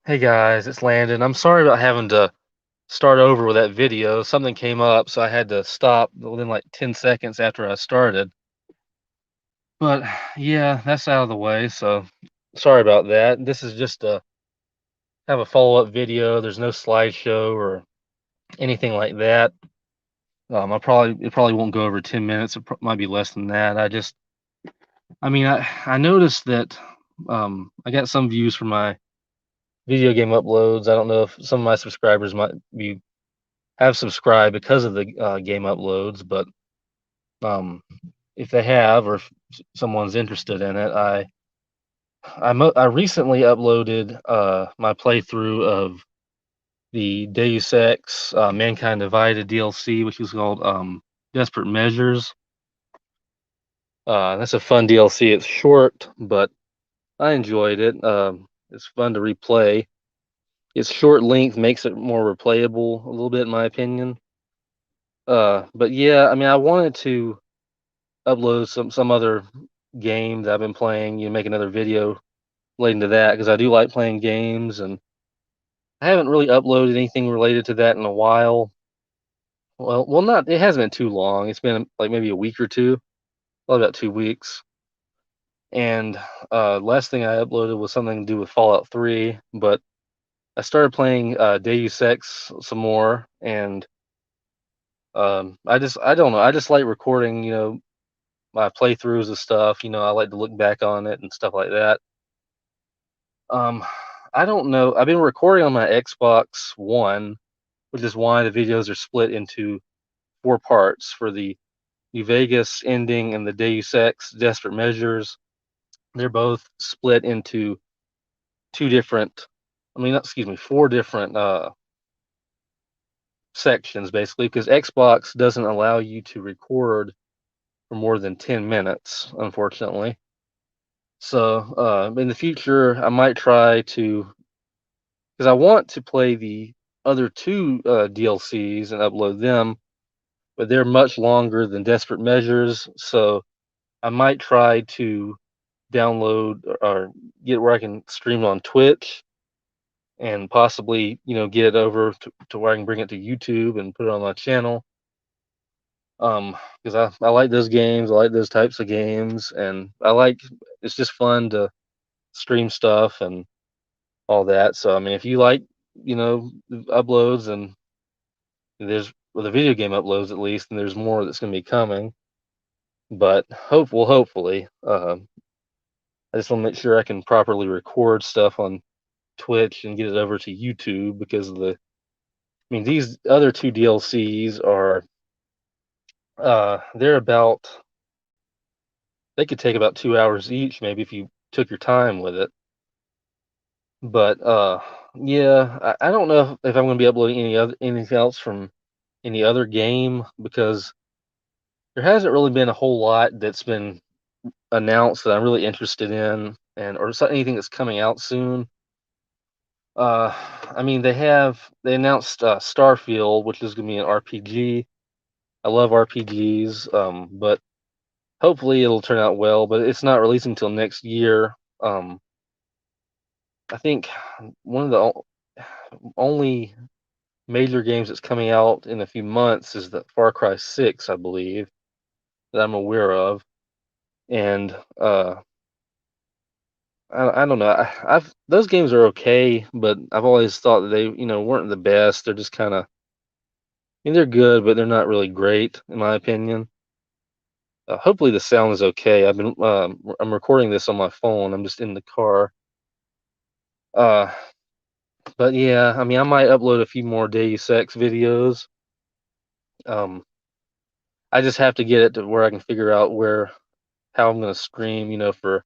Hey guys, it's Landon. I'm sorry about having to start over with that video. Something came up, so I had to stop within like 10 seconds after I started. But yeah, that's out of the way. So sorry about that. This is just a have a follow-up video. There's no slideshow or anything like that. It probably won't go over 10 minutes. Might be less than that. I noticed that I got some views from my video game uploads. I don't know if some of my subscribers might be have subscribed because of the game uploads, but um, if they have or if someone's interested in it, I recently uploaded my playthrough of the Deus Ex Mankind Divided DLC, which is called Desperate Measures. That's a fun DLC. It's short, but I enjoyed it. It's fun to replay. Its short length makes it more replayable a little bit, in my opinion. But yeah, I wanted to upload some other game that I've been playing, make another video relating to that because I do like playing games and I haven't really uploaded anything related to that in a while. Well, not it hasn't been too long. It's been like maybe a week or two, probably about 2 weeks. And last thing I uploaded was something to do with Fallout 3, but I started playing Deus Ex some more, and I don't know, I just like recording, my playthroughs of stuff. I like to look back on it and stuff like that. Um, I don't know. I've been recording on my Xbox One, which is why the videos are split into four parts for the New Vegas ending and the Deus Ex Desperate Measures. They're both split into two different, excuse me, four different sections basically, because Xbox doesn't allow you to record for more than 10 minutes, unfortunately. So in the future, I might try to because I want to play the other two DLCs and upload them, but they're much longer than Desperate Measures. So I might try to download or get where I can stream on Twitch and possibly, get it over to where I can bring it to YouTube and put it on my channel. Because I like those games, I like those types of games, and it's just fun to stream stuff and all that. So if you like, uploads and there's well, the video game uploads at least, and there's more that's going to be coming. But hopefully, I just want to make sure I can properly record stuff on Twitch and get it over to YouTube because these other two DLCs are they're about they could take about 2 hours each, maybe if you took your time with it. But yeah, I don't know if I'm going to be uploading anything else from any other game because there hasn't really been a whole lot that's been announced that I'm really interested in, anything that's coming out soon. Uh, they announced Starfield, which is going to be an RPG. I love RPGs, but hopefully it'll turn out well. But it's not releasing until next year. I think one of the only major games that's coming out in a few months is the Far Cry 6, I believe, that I'm aware of, and I don't know. I've those games are okay, but I've always thought that they, weren't the best. They're just kind of, they're good, but they're not really great, in my opinion. Hopefully, the sound is okay. I'm recording this on my phone. I'm just in the car. Uh, but yeah, I might upload a few more Deus Ex videos. Um, I just have to get it to where I can figure out how I'm going to stream, for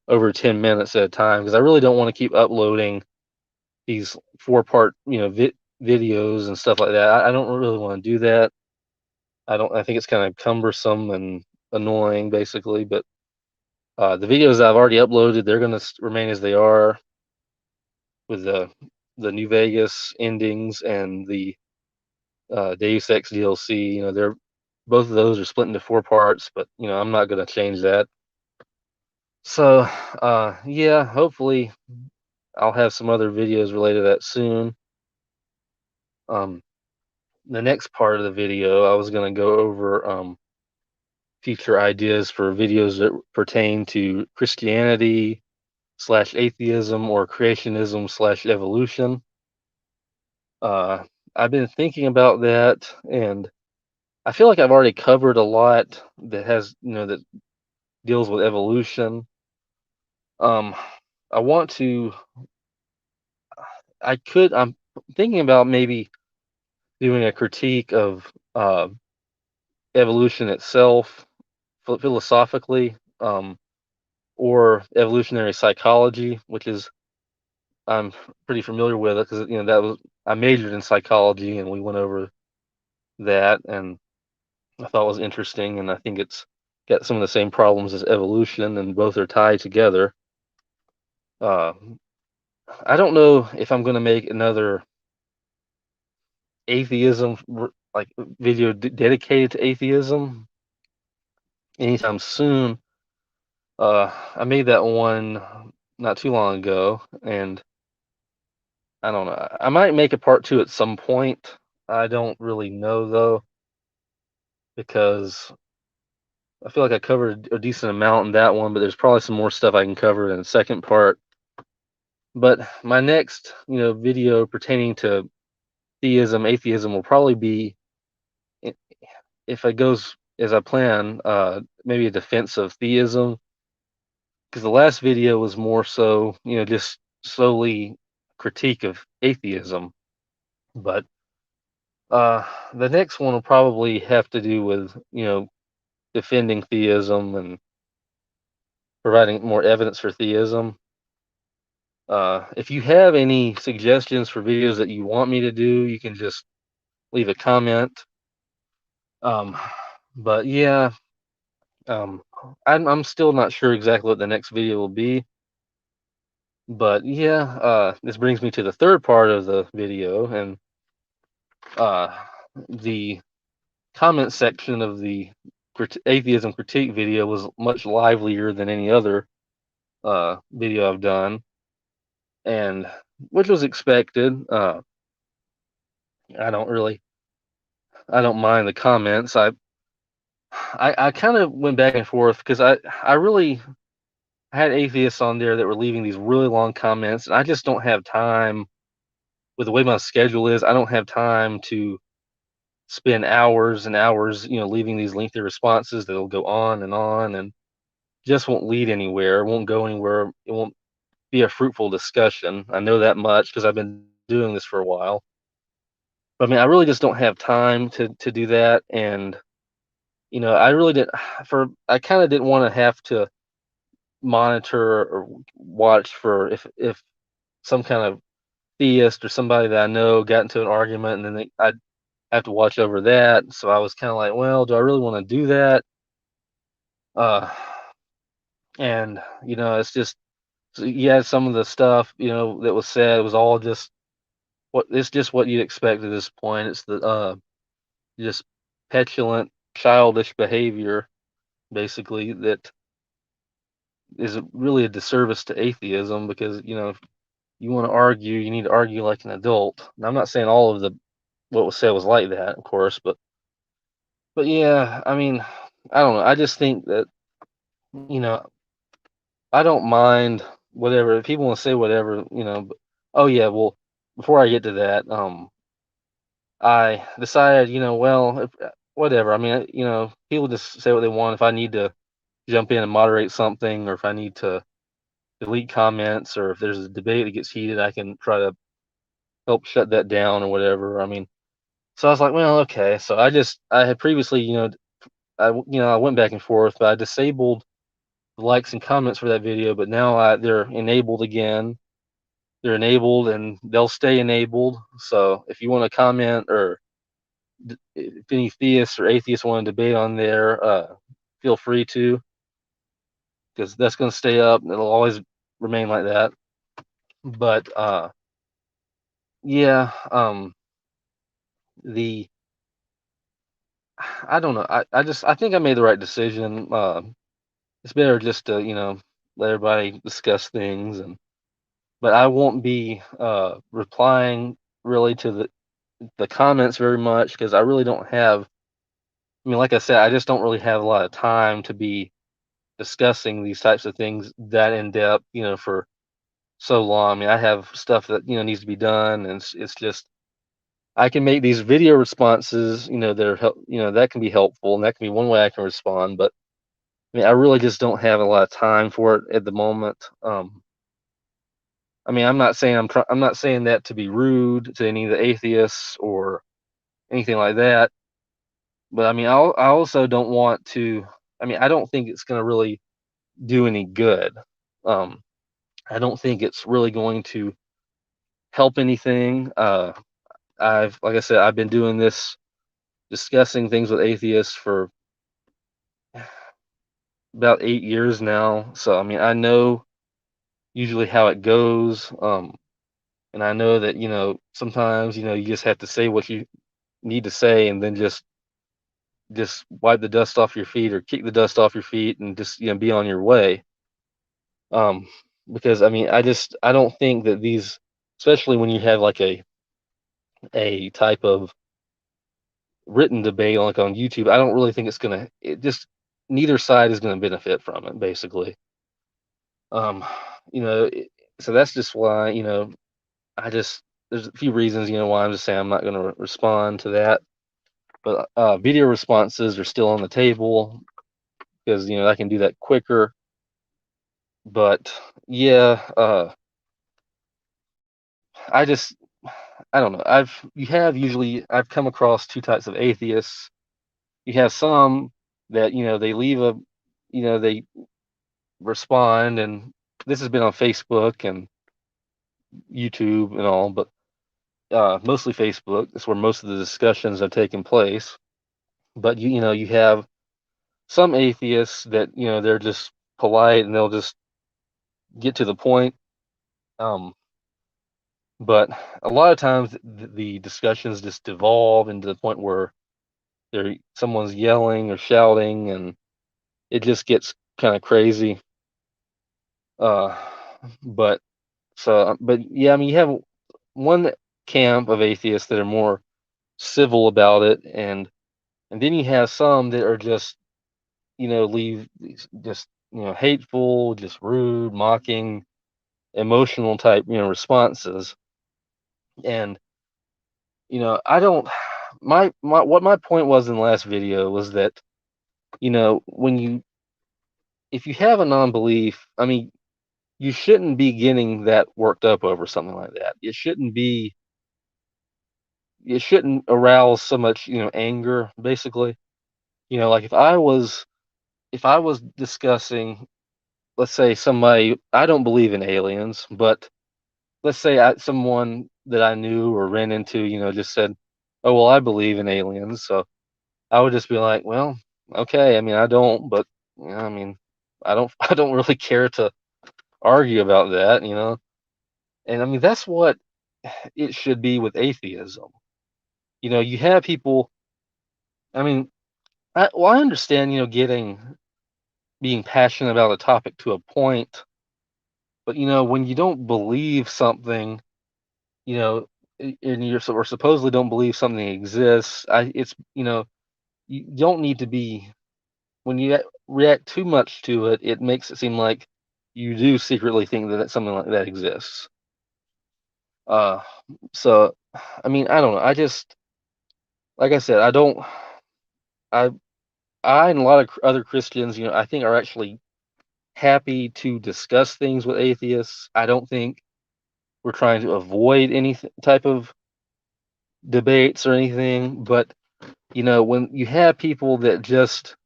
over 10 minutes at a time because I really don't want to keep uploading these four-part, videos and stuff like that. I don't really want to do that. I think it's kind of cumbersome and annoying, basically. But the videos that I've already uploaded, they're going to remain as they are with the New Vegas endings and the Deus Ex DLC. They're both of those are split into four parts, but I'm not going to change that. So, yeah, hopefully I'll have some other videos related to that soon. Um, the next part of the video, I was going to go over future ideas for videos that pertain to Christianity slash atheism or creationism slash evolution. Uh, I've been thinking about that, and I feel like I've already covered a lot that has, that deals with evolution. Um, I want to, I'm thinking about maybe doing a critique of evolution itself philosophically, or evolutionary psychology, which is I'm pretty familiar with it because that was I majored in psychology and we went over that, and I thought it was interesting, and I think it's got some of the same problems as evolution, and both are tied together. Uh, I don't know if I'm going to make another atheism like video dedicated to atheism anytime soon. I made that one not too long ago, and I don't know. I might make a part two at some point. I don't really know though, because I feel like I covered a decent amount in that one, but there's probably some more stuff I can cover in the second part. But my next, video pertaining to theism, atheism will probably be, i- if it goes as I plan, maybe a defense of theism, because the last video was more so, just solely critique of atheism. But the next one will probably have to do with, defending theism and providing more evidence for theism. If you have any suggestions for videos that you want me to do, you can just leave a comment. Um, but yeah, um, I'm still not sure exactly what the next video will be. But yeah, this brings me to the third part of the video, and uh, the comment section of the atheism critique video was much livelier than any other video I've done, and which was expected. I don't really, I don't mind the comments. I kind of went back and forth because I really had atheists on there that were leaving these really long comments, and I just don't have time with the way my schedule is. I don't have time to spend hours and hours, leaving these lengthy responses that'll go on and just won't lead anywhere, won't go anywhere. It won't be a fruitful discussion. I know that much because I've been doing this for a while. But I mean, I really just don't have time to do that, and I really didn't. I kind of didn't want to have to monitor or watch for if some kind of theist or somebody that I know got into an argument, and then I'd have to watch over that. So I was kind of like, well, do I really want to do that? Uh, and it's just, so yeah, some of the stuff that was said was all just it's just what you'd expect at this point. It's the just petulant, childish behavior, basically, that is really a disservice to atheism, because if you want to argue, you need to argue like an adult. Now, I'm not saying all of the what was said was like that, of course, but yeah, I mean, I don't know. I just think that you know I don't mind whatever if people want to say whatever. But, oh yeah, well, before I get to that, I decided, well, whatever. I mean, people just say what they want. If I need to jump in and moderate something, or if I need to delete comments, or if there's a debate that gets heated, I can try to help shut that down or whatever. I mean, so I was like, well, okay. So I had previously, I went back and forth, but I disabled the likes and comments for that video, but now they're enabled again. They're enabled and they'll stay enabled. So if you want to comment, or if any theists or atheists want to debate on there, feel free to, because that's going to stay up. It'll always remain like that. But yeah, the I don't know. I think I made the right decision. It's better just to let everybody discuss things, and but I won't be replying really to the comments very much because I really don't have. I mean, like I said, I just don't really have a lot of time to be discussing these types of things that in depth, for so long. I mean, I have stuff that needs to be done, and it's just I can make these video responses, that are that can be helpful, and that can be one way I can respond. But I mean, I really just don't have a lot of time for it at the moment. I mean, I'm not saying that to be rude to any of the atheists or anything like that. But I mean, I also don't want to. I mean, I don't think it's going to really do any good. Um, I don't think it's really going to help anything. Like I said, I've been doing this, discussing things with atheists for about 8 years now. So I mean, I know usually how it goes. And I know that sometimes you just have to say what you need to say, and then just wipe the dust off your feet or kick the dust off your feet, and just be on your way. Um, because I mean, I don't think that these, especially when you have like a type of written debate like on YouTube, I don't really think it just neither side is gonna benefit from it, basically. Um, you know, it, so that's just why, I just there's a few reasons, why I'm just saying I'm not gonna respond to that. But video responses are still on the table because I can do that quicker. But yeah, I just I don't know. I've come across two types of atheists. You have some that they leave they respond, and this has been on Facebook and YouTube and all, but mostly Facebook. That's where most of the discussions have taken place. But you have some atheists that they're just polite and they'll just get to the point. Um, but a lot of times the discussions just devolve into the point where someone's yelling or shouting, and it just gets kind of crazy. Uh, but but yeah, I mean, you have one camp of atheists that are more civil about it, and then you have some that are just leave just hateful, just rude, mocking, emotional type responses. And I don't my what my point was in the last video was that when if you have a non-belief, I mean, you shouldn't be getting that worked up over something like that. It shouldn't arouse so much anger, basically. Like if I was discussing, let's say, somebody, I don't believe in aliens, but let's say someone that I knew or ran into, just said, "Oh, well, I believe in aliens." So I would just be like, "Well, okay. I mean, I don't, but I mean, I don't, I don't really care to argue about that." And I mean, that's what it should be with atheism. You have people. I mean, I understand, being passionate about a topic to a point, but when you don't believe something, you know, and or supposedly don't believe something exists, it's you don't need to be when you react too much to it. It makes it seem like you do secretly think that something like that exists. Uh, so I mean, I don't know. I just like I said, I don't. I I and a lot of other Christians, I think are actually happy to discuss things with atheists. I don't think we're trying to avoid any type of debates or anything, but when you have people that just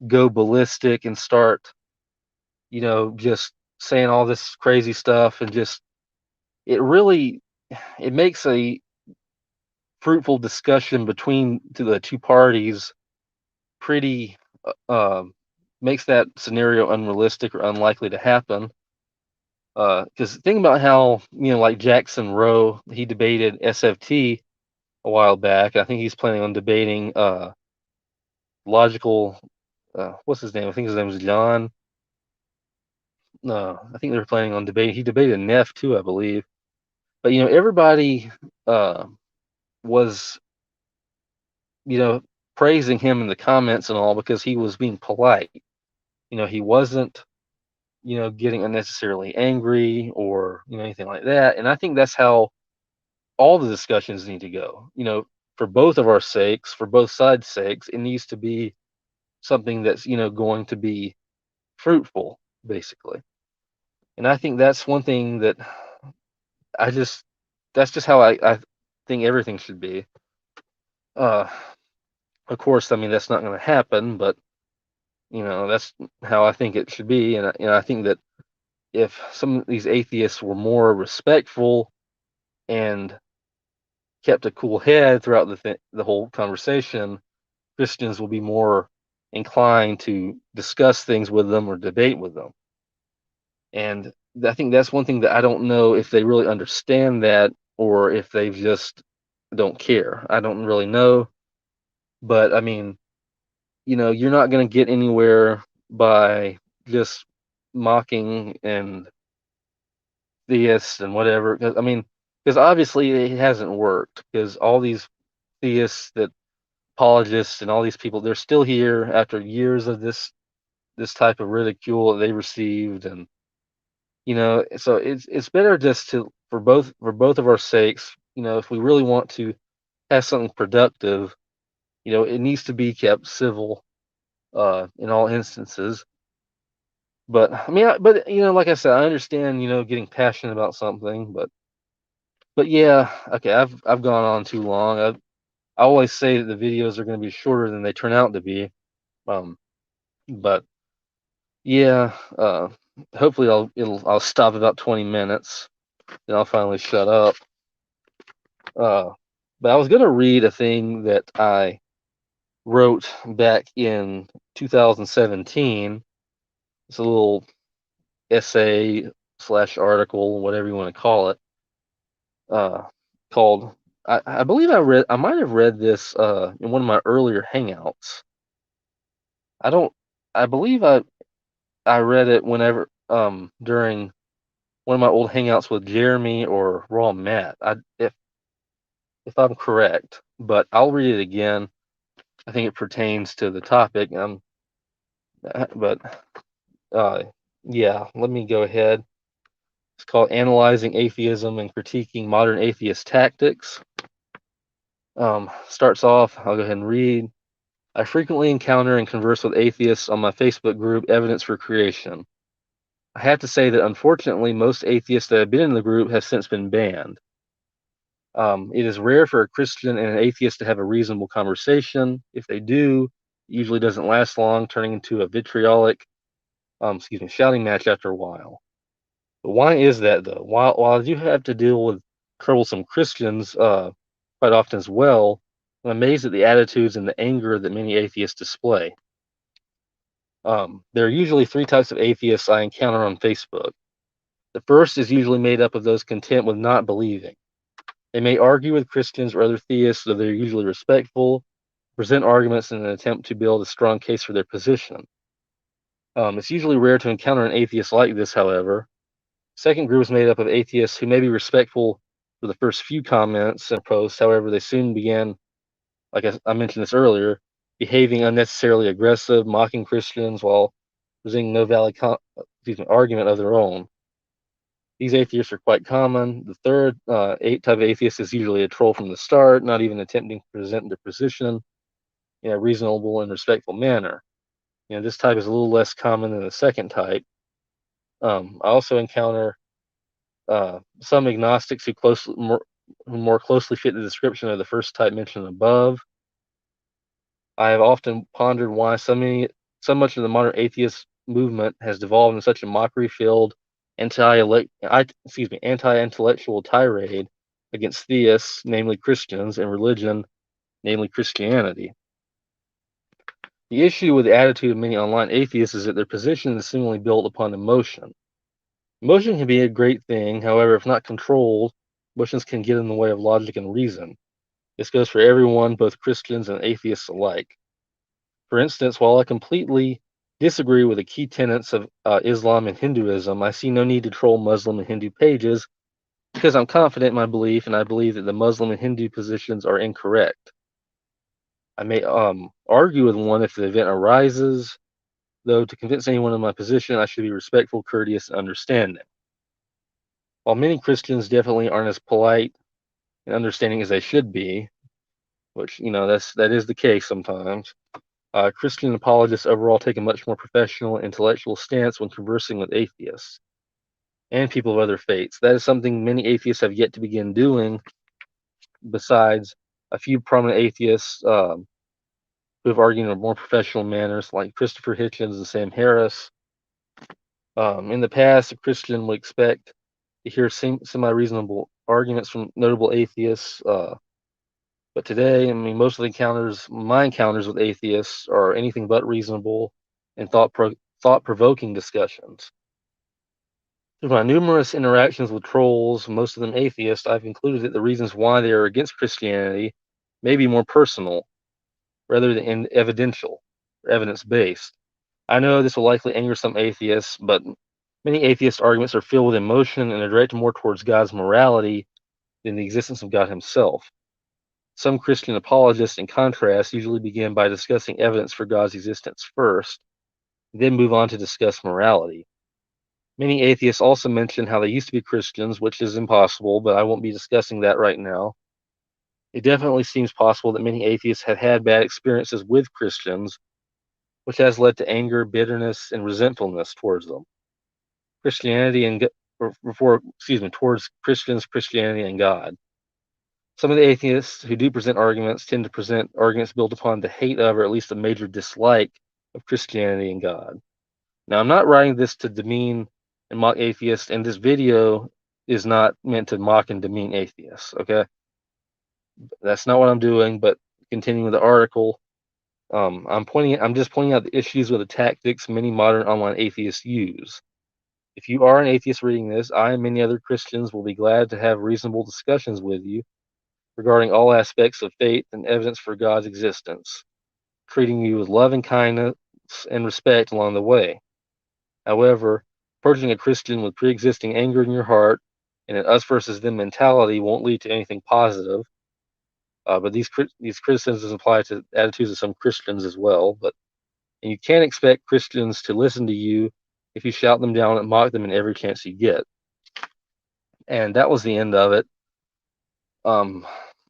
go ballistic and start, just saying all this crazy stuff, and just it really it makes a fruitful discussion between the two parties pretty makes that scenario unrealistic or unlikely to happen. Because think about how like Jackson Rowe, he debated SFT a while back. I think he's planning on debating logical. What's his name? I think his name is John. I think they were planning on debating. He debated Neff too, I believe. But everybody uh, was praising him in the comments and all because he was being polite. He wasn't getting unnecessarily angry or anything like that. And I think that's how all the discussions need to go. For both of our sakes, for both sides' sakes, it needs to be something that's going to be fruitful, basically. And I think that's one thing that I just that's just how I think everything should be. Uh, of course, I mean that's not going to happen, but that's how I think it should be. And I think that if some of these atheists were more respectful and kept a cool head throughout the whole conversation, Christians will be more inclined to discuss things with them or debate with them. And I think that's one thing that I don't know if they really understand that or if they just don't care. I don't really know. But I mean, you're not going to get anywhere by just mocking and theists and whatever. Because I mean, because obviously it hasn't worked. Because all these theists, that apologists, and all these people, they're still here after years of this type of ridicule that they received, and so it's better just to for both of our sakes, if we really want to have something productive, it needs to be kept civil in all instances. But I mean, but like I said, I understand getting passionate about something, but yeah, okay, I've gone on too long. I always say that the videos are going to be shorter than they turn out to be. Um, but yeah, hopefully I'll stop about 20 minutes, then I'll finally shut up. Uh, but I was going to read a thing that I wrote back in 2017. It's a little essay slash article, whatever you want to call it, uh, called. I believe I might have read this in one of my earlier hangouts. I don't. I believe I read it whenever during one of my old hangouts with Jeremy or Raw Matt. If I'm correct, but I'll read it again. I think it pertains to the topic. But uh, yeah, let me go ahead. It's called "Analyzing Atheism and Critiquing Modern Atheist Tactics." Starts off. I'll go ahead and read. I frequently encounter and converse with atheists on my Facebook group, Evidence for Creation. I have to say that unfortunately, most atheists that have been in the group have since been banned. It is rare for a Christian and an atheist to have a reasonable conversation. If they do, it usually doesn't last long, turning into a vitriolic, shouting match after a while. But why is that though? While you have to deal with troublesome Christians quite often as well, I'm amazed at the attitudes and the anger that many atheists display. There are usually three types of atheists I encounter on Facebook. The first is usually made up of those content with not believing. They may argue with Christians or other theists, though they're usually respectful, present arguments in an attempt to build a strong case for their position. It's usually rare to encounter an atheist like this, however. Second group is made up of atheists who may be respectful for the first few comments and posts, however, they soon began, like I mentioned this earlier, behaving unnecessarily aggressive, mocking Christians while presenting no valid argument of their own. These atheists are quite common. The third type of atheist is usually a troll from the start, not even attempting to present their position in a reasonable and respectful manner. This type is a little less common than the second type. I also encounter some agnostics who more closely fit the description of the first type mentioned above. I have often pondered why so much of the modern atheist movement has devolved in such a mockery-filled anti-intellectual tirade against theists, namely Christians, and religion, namely Christianity. The issue with the attitude of many online atheists is that their position is seemingly built upon emotion. Emotion can be a great thing, however, if not controlled, emotions can get in the way of logic and reason. This goes for everyone, both Christians and atheists alike. For instance, while I completely disagree with the key tenets of Islam and Hinduism, I see no need to troll Muslim and Hindu pages because I'm confident in my belief and I believe that the Muslim and Hindu positions are incorrect. I may argue with one if the event arises, though to convince anyone of my position, I should be respectful, courteous, and understanding. While many Christians definitely aren't as polite and understanding as they should be, which that is the case sometimes. Christian apologists overall take a much more professional, intellectual stance when conversing with atheists and people of other faiths. That is something many atheists have yet to begin doing, besides a few prominent atheists who have argued in more professional manners, like Christopher Hitchens and Sam Harris. In the past, a Christian would expect to hear semi-reasonable arguments from notable atheists, but today, I mean, most of my encounters with atheists are anything but reasonable and thought-provoking discussions. Through my numerous interactions with trolls, most of them atheists, I've concluded that the reasons why they are against Christianity may be more personal rather than evidential or evidence-based. I know this will likely anger some atheists, but many atheist arguments are filled with emotion and are directed more towards God's morality than the existence of God himself. Some Christian apologists, in contrast, usually begin by discussing evidence for God's existence first, then move on to discuss morality. Many atheists also mention how they used to be Christians, which is impossible, but I won't be discussing that right now. It definitely seems possible that many atheists have had bad experiences with Christians, which has led to anger, bitterness, and resentfulness towards them. Towards Christians, Christianity, and God. Some of the atheists who do present arguments tend to present arguments built upon the hate of, or at least a major dislike of Christianity and God. Now, I'm not writing this to demean and mock atheists, and this video is not meant to mock and demean atheists, okay? That's not what I'm doing, but continuing with the article, I'm just pointing out the issues with the tactics many modern online atheists use. If you are an atheist reading this, I and many other Christians will be glad to have reasonable discussions with you regarding all aspects of faith and evidence for God's existence, treating you with love and kindness and respect along the way. However, approaching a Christian with pre-existing anger in your heart and an us versus them mentality won't lead to anything positive. But these criticisms apply to attitudes of some Christians as well. And you can't expect Christians to listen to you if you shout them down and mock them in every chance you get. And that was the end of it.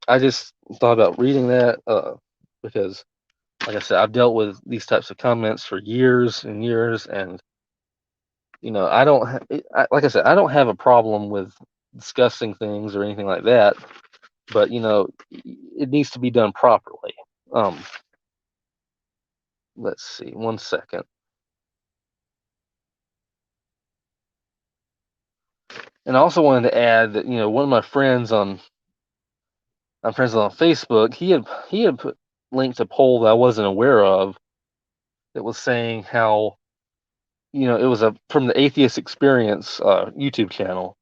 I just thought about reading that because, like I said, I've dealt with these types of comments for years and years, and like I said, I don't have a problem with discussing things or anything like that, but it needs to be done properly. Let's see, 1 second. And I also wanted to add that one of my friends I'm friends on Facebook. He had linked a poll that I wasn't aware of that was saying how it was from the Atheist Experience YouTube channel,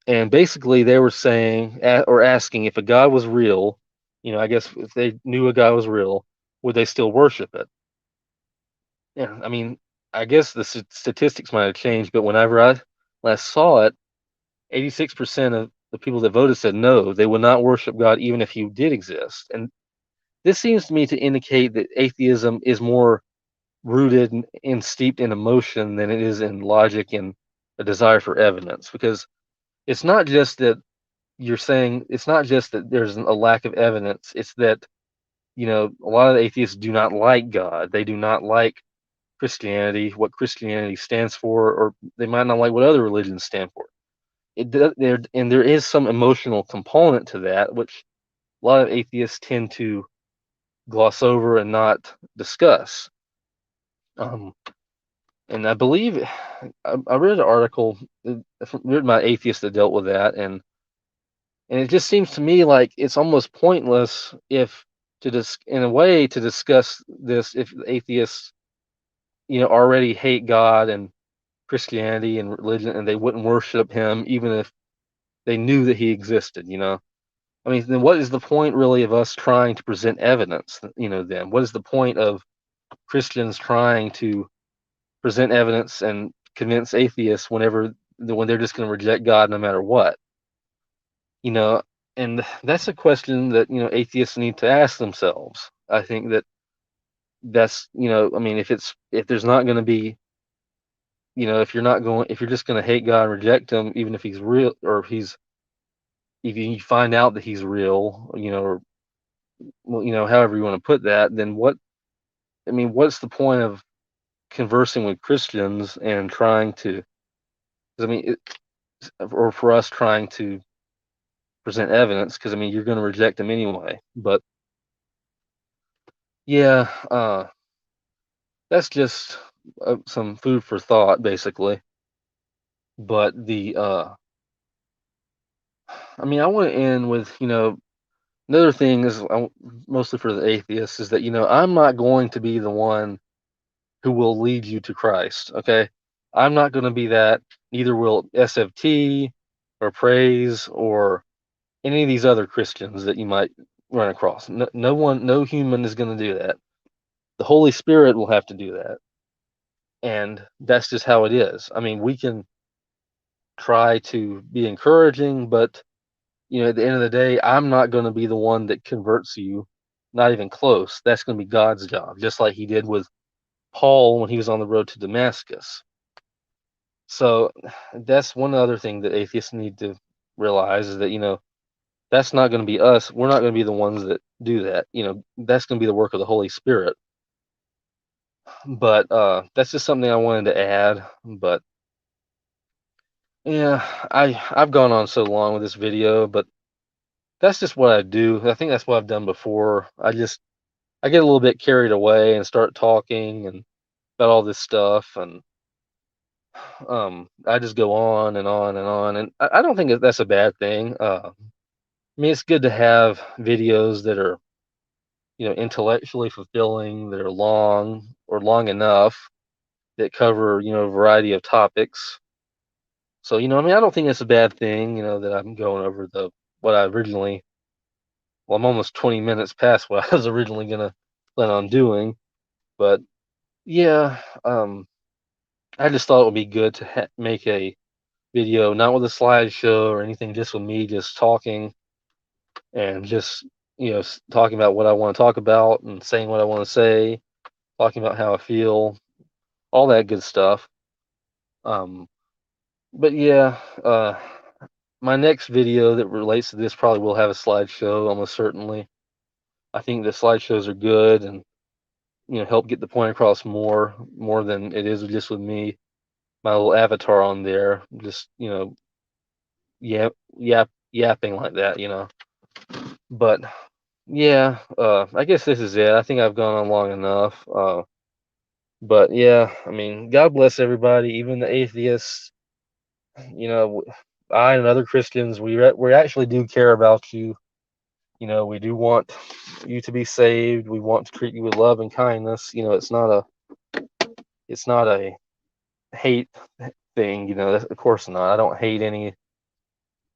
and basically they were saying or asking if a God was real. I guess if they knew a God was real, would they still worship it? Yeah, I mean, I guess the statistics might have changed, but whenever I last saw it, 86% of the people that voted said no, they would not worship God even if he did exist. And this seems to me to indicate that atheism is more rooted and steeped in emotion than it is in logic and a desire for evidence. Because it's not just that it's not just that there's a lack of evidence, it's that, a lot of atheists do not like God. They do not like Christianity, what Christianity stands for, or they might not like what other religions stand for. There is some emotional component to that, which a lot of atheists tend to gloss over and not discuss. And I believe I read an article written by atheists that dealt with that, and it just seems to me like it's almost pointless in a way to discuss this if atheists already hate God and Christianity and religion, and they wouldn't worship him even if they knew that he existed. I mean, then what is the point really of us trying to present evidence? Then what is the point of Christians trying to present evidence and convince atheists when they're just going to reject God no matter what. You know, and that's a question that atheists need to ask themselves. I think that's I mean, if there's not going to be if you're just going to hate God and reject him, even if he's real, or if you find out that he's real, or well, however you want to put that, then what's the point of conversing with Christians and trying to, 'cause I mean, or for us trying to present evidence, because I mean, you're going to reject them anyway. But yeah, that's just some food for thought, basically. But I mean, I want to end with, another thing is, mostly for the atheists, is that, I'm not going to be the one who will lead you to Christ. Okay. I'm not going to be that. Neither will SFT or Praise or any of these other Christians that you might run across. No, no human is going to do that. The Holy Spirit will have to do that. And that's just how it is. I mean, we can try to be encouraging, but at the end of the day, I'm not going to be the one that converts you, not even close. That's going to be God's job, just like he did with Paul when he was on the road to Damascus. So that's one other thing that atheists need to realize, is that, that's not going to be us. We're not going to be the ones that do that. That's going to be the work of the Holy Spirit. But that's just something I wanted to add. But yeah, I've gone on so long with this video, but that's just what I do. I think that's what I've done before. I get a little bit carried away and start talking and about all this stuff, and I just go on and on and on, and I don't think that's a bad thing. I mean, it's good to have videos that are intellectually fulfilling, that are long or long enough, that cover a variety of topics. So I mean, I don't think it's a bad thing. That I'm going over the what I originally. Well, I'm almost 20 minutes past what I was originally gonna plan on doing, but yeah, I just thought it would be good to make a video, not with a slideshow or anything, just with me just talking and just talking about what I want to talk about and saying what I want to say, talking about how I feel, all that good stuff. Um, but yeah, my next video that relates to this probably will have a slideshow, almost certainly. I think the slideshows are good and help get the point across more than it is just with me, my little avatar on there, just yapping like that. But yeah, I guess this is it. I think I've gone on long enough. But yeah, I mean, God bless everybody, even the atheists. I and other Christians, we actually do care about you. We do want you to be saved. We want to treat you with love and kindness. It's not a hate thing. Of course not. I don't hate any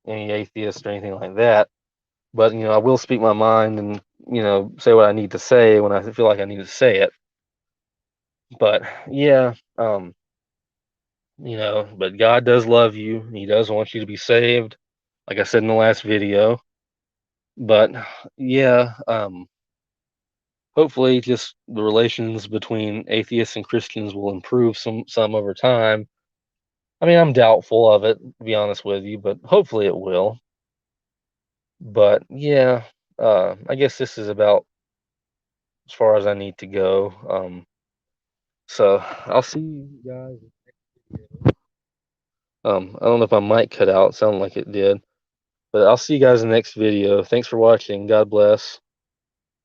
atheist or anything like that. But I will speak my mind and say what I need to say when I feel like I need to say it. But yeah, but God does love you. He does want you to be saved, like I said in the last video. But yeah, hopefully just the relations between atheists and Christians will improve some over time. I mean, I'm doubtful of it, to be honest with you, but hopefully it will. But yeah, I guess this is about as far as I need to go. So I'll see you guys. I don't know if my mic cut out. It sounded like it did. But I'll see you guys in the next video. Thanks for watching. God bless.